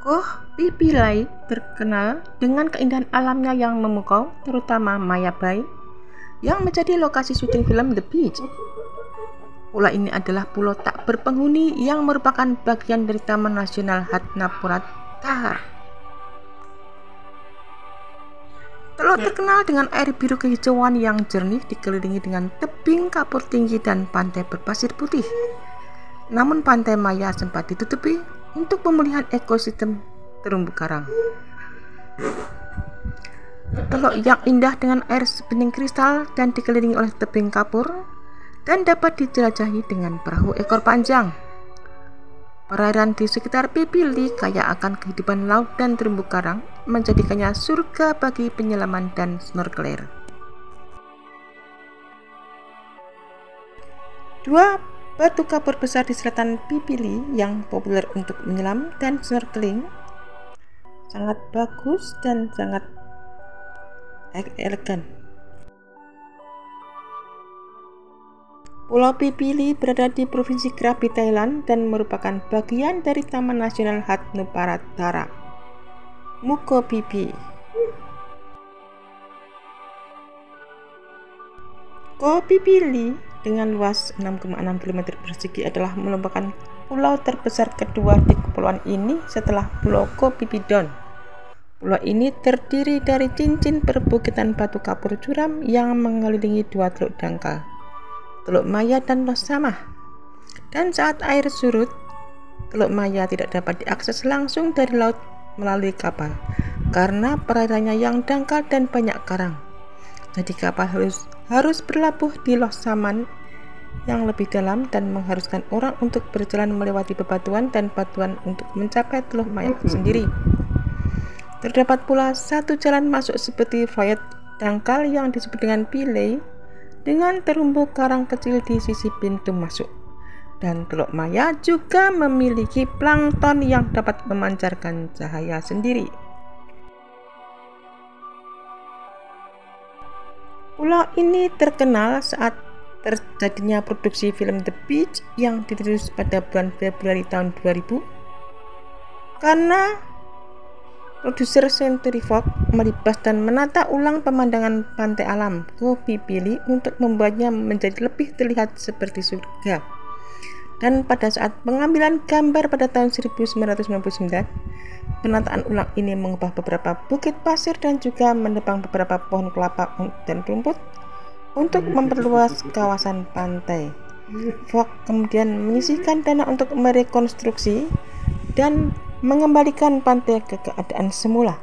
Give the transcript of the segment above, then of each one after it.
Koh Phi Phi Lai terkenal dengan keindahan alamnya yang memukau, terutama Maya Bay, yang menjadi lokasi syuting film The Beach. Pulau ini adalah pulau tak berpenghuni yang merupakan bagian dari Taman Nasional Hatnapurat Thar. Teluk terkenal dengan air biru kehijauan yang jernih, dikelilingi dengan tebing kapur tinggi dan pantai berpasir putih. Namun pantai Maya sempat ditutupi untuk pemulihan ekosistem terumbu karang. Teluk yang indah dengan air sebening kristal dan dikelilingi oleh tebing kapur dan dapat dijelajahi dengan perahu ekor panjang. Perairan di sekitar Phi Phi Lai kaya akan kehidupan laut dan terumbu karang, menjadikannya surga bagi penyelaman dan snorkeler. Dua batu kapur besar di selatan Phi Phi Lai yang populer untuk menyelam dan snorkeling sangat bagus dan sangat elegan. Pulau Phi Phi Lai berada di Provinsi Krabi, Thailand dan merupakan bagian dari Taman Nasional Hatnapurat Thar. Muko Phi Phi. Koh Phi Phi Lai dengan luas 6,6 km persegi adalah merupakan pulau terbesar kedua di kepulauan ini setelah Pulau Koh Phi Phi Don. Pulau ini terdiri dari cincin perbukitan batu kapur curam yang mengelilingi dua teluk dangkal, Teluk Maya dan Los Samah. Dan saat air surut, Teluk Maya tidak dapat diakses langsung dari laut melalui kapal karena perairannya yang dangkal dan banyak karang. Jadi kapal harus berlabuh di Los Samah yang lebih dalam dan mengharuskan orang untuk berjalan melewati bebatuan dan batuan untuk mencapai Teluk Maya sendiri. Terdapat pula satu jalan masuk seperti voyage dangkal yang disebut dengan Phi Lai dengan terumbu karang kecil di sisi pintu masuk. Dan Teluk Maya juga memiliki plankton yang dapat memancarkan cahaya sendiri. Pulau ini terkenal saat terjadinya produksi film The Beach yang dirilis pada bulan Februari tahun 2000 karena produser Century Fox melibas dan menata ulang pemandangan pantai alam Koh Phi Phi Lai untuk membuatnya menjadi lebih terlihat seperti surga. Dan pada saat pengambilan gambar pada tahun 1999, penataan ulang ini mengubah beberapa bukit pasir dan juga menebang beberapa pohon kelapa dan rumput untuk memperluas kawasan pantai. Fox kemudian menyisihkan dana untuk merekonstruksi dan mengembalikan pantai ke keadaan semula.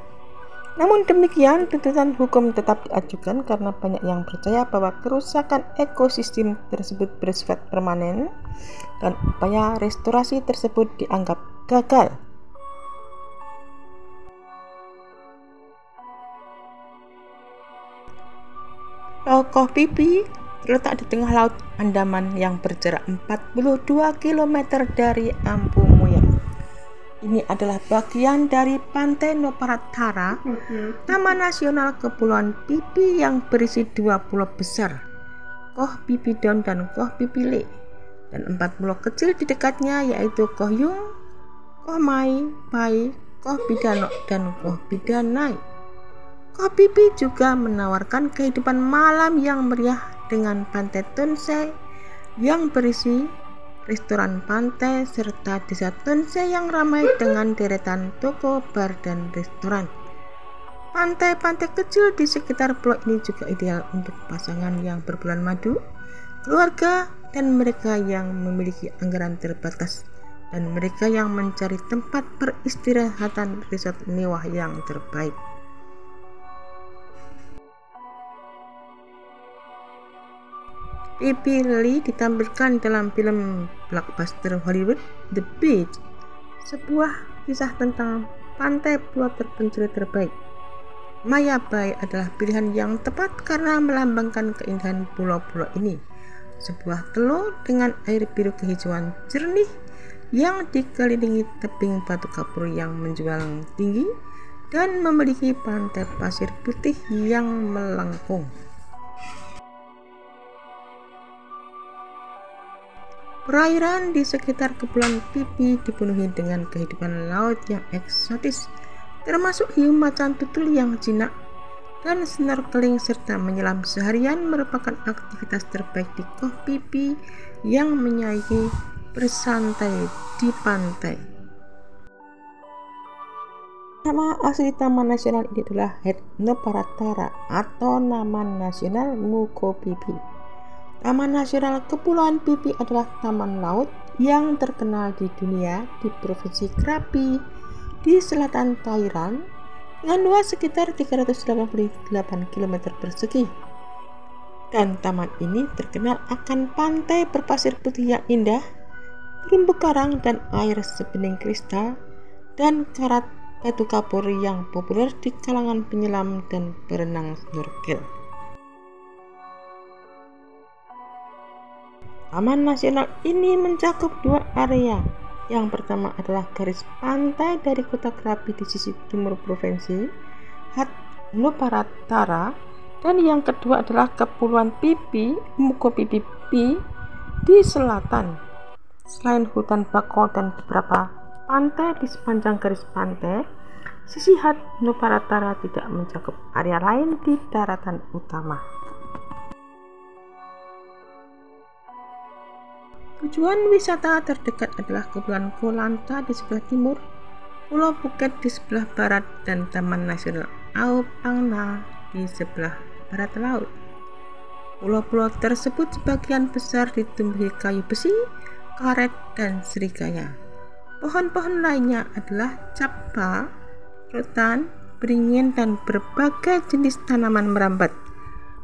Namun demikian, tuntutan hukum tetap diajukan karena banyak yang percaya bahwa kerusakan ekosistem tersebut bersifat permanen dan upaya restorasi tersebut dianggap gagal. Pulau Koh Phi Phi terletak di tengah Laut Andaman yang berjarak 42 km dari Ampung Muya. Ini adalah bagian dari Pantai Noparat Thar, Taman Nasional Kepulauan Phi Phi yang berisi dua pulau besar, Koh Phi Phi Don dan Koh Phi Phi Lai, dan 4 pulau kecil di dekatnya yaitu Koh Yung, Koh Mai Pai, Koh Phi Da Nok, dan Koh Phi Da Nai. Koh Phi Phi juga menawarkan kehidupan malam yang meriah dengan pantai Tonsai yang berisi restoran pantai serta desa Tonsai yang ramai dengan deretan toko, bar, dan restoran. Pantai-pantai kecil di sekitar pulau ini juga ideal untuk pasangan yang berbulan madu, keluarga, dan mereka yang memiliki anggaran terbatas, dan mereka yang mencari tempat peristirahatan resort mewah yang terbaik. Phi Phi Lai ditampilkan dalam film blockbuster Hollywood The Beach, sebuah kisah tentang pantai pulau terpencil terbaik. Maya Bay adalah pilihan yang tepat karena melambangkan keindahan pulau-pulau ini, sebuah teluk dengan air biru kehijauan jernih yang dikelilingi tebing batu kapur yang menjulang tinggi dan memiliki pantai pasir putih yang melengkung. Perairan di sekitar Kepulauan Phi Phi dipenuhi dengan kehidupan laut yang eksotis, termasuk hiu macan tutul yang jinak, dan snorkeling serta menyelam seharian merupakan aktivitas terbaik di Koh Phi Phi yang menyayangi bersantai di pantai. Nama asli Taman Nasional ini adalah Het Noparatara atau nama nasional Muko Phi Phi. Taman Nasional Kepulauan Phi Phi adalah taman laut yang terkenal di dunia di Provinsi Krabi di selatan Thailand dengan luas sekitar 388 km persegi. Dan taman ini terkenal akan pantai berpasir putih yang indah, terumbu karang dan air sebening kristal, dan karat batu kapur yang populer di kalangan penyelam dan berenang snorkel. Taman nasional ini mencakup dua area. Yang pertama adalah garis pantai dari kota Krabi di sisi timur provinsi Het Noparatara, dan yang kedua adalah Kepulauan Phi Phi, Muko Phi Phi di selatan. Selain hutan bakau dan beberapa pantai di sepanjang garis pantai, sisi Het Noparatara tidak mencakup area lain di daratan utama. Tujuan wisata terdekat adalah Kepulauan Koh Lanta di sebelah timur, Pulau Phuket di sebelah barat, dan Taman Nasional Ao Phang Na di sebelah barat laut. Pulau-pulau tersebut sebagian besar ditumbuhi kayu besi, karet, dan serigaya. Pohon-pohon lainnya adalah cappa, rotan, beringin, dan berbagai jenis tanaman merambat.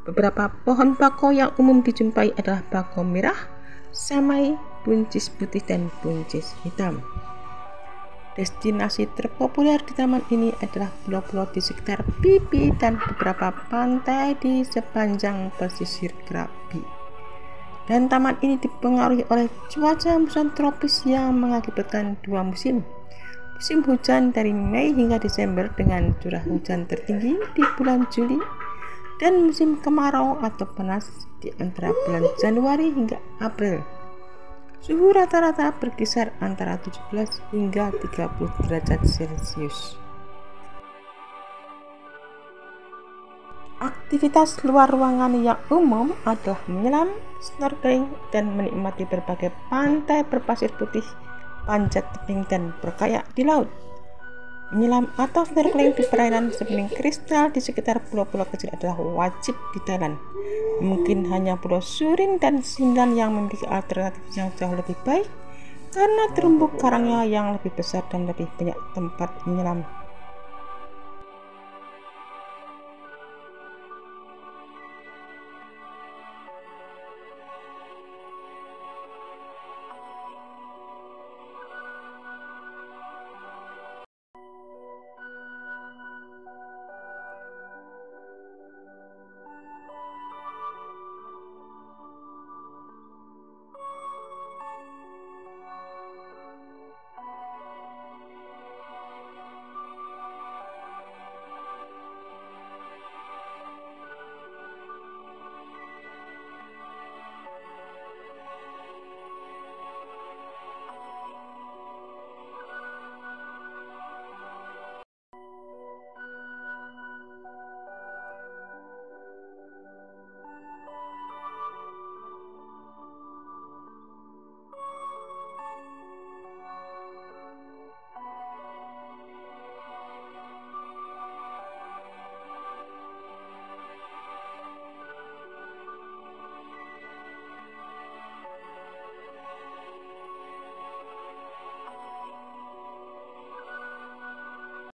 Beberapa pohon bakau yang umum dijumpai adalah bakau merah, samai, buncis putih, dan buncis hitam. Destinasi terpopuler di taman ini adalah pulau-pulau di sekitar Phi Phi dan beberapa pantai di sepanjang pesisir Krabi. Dan taman ini dipengaruhi oleh cuaca muson tropis yang mengakibatkan dua musim. Musim hujan dari Mei hingga Desember dengan curah hujan tertinggi di bulan Juli, dan musim kemarau atau panas di antara bulan Januari hingga April. Suhu rata-rata berkisar antara 17 hingga 30 derajat Celcius. Aktivitas luar ruangan yang umum adalah menyelam, snorkeling, dan menikmati berbagai pantai berpasir putih, panjat tebing, dan berkayak di laut. Menyelam atau snorkeling di perairan sebening kristal di sekitar pulau-pulau kecil adalah wajib di Thailand. Mungkin hanya Pulau Surin dan Sindan yang memiliki alternatif yang jauh lebih baik karena terumbu karangnya yang lebih besar dan lebih banyak tempat menyelam.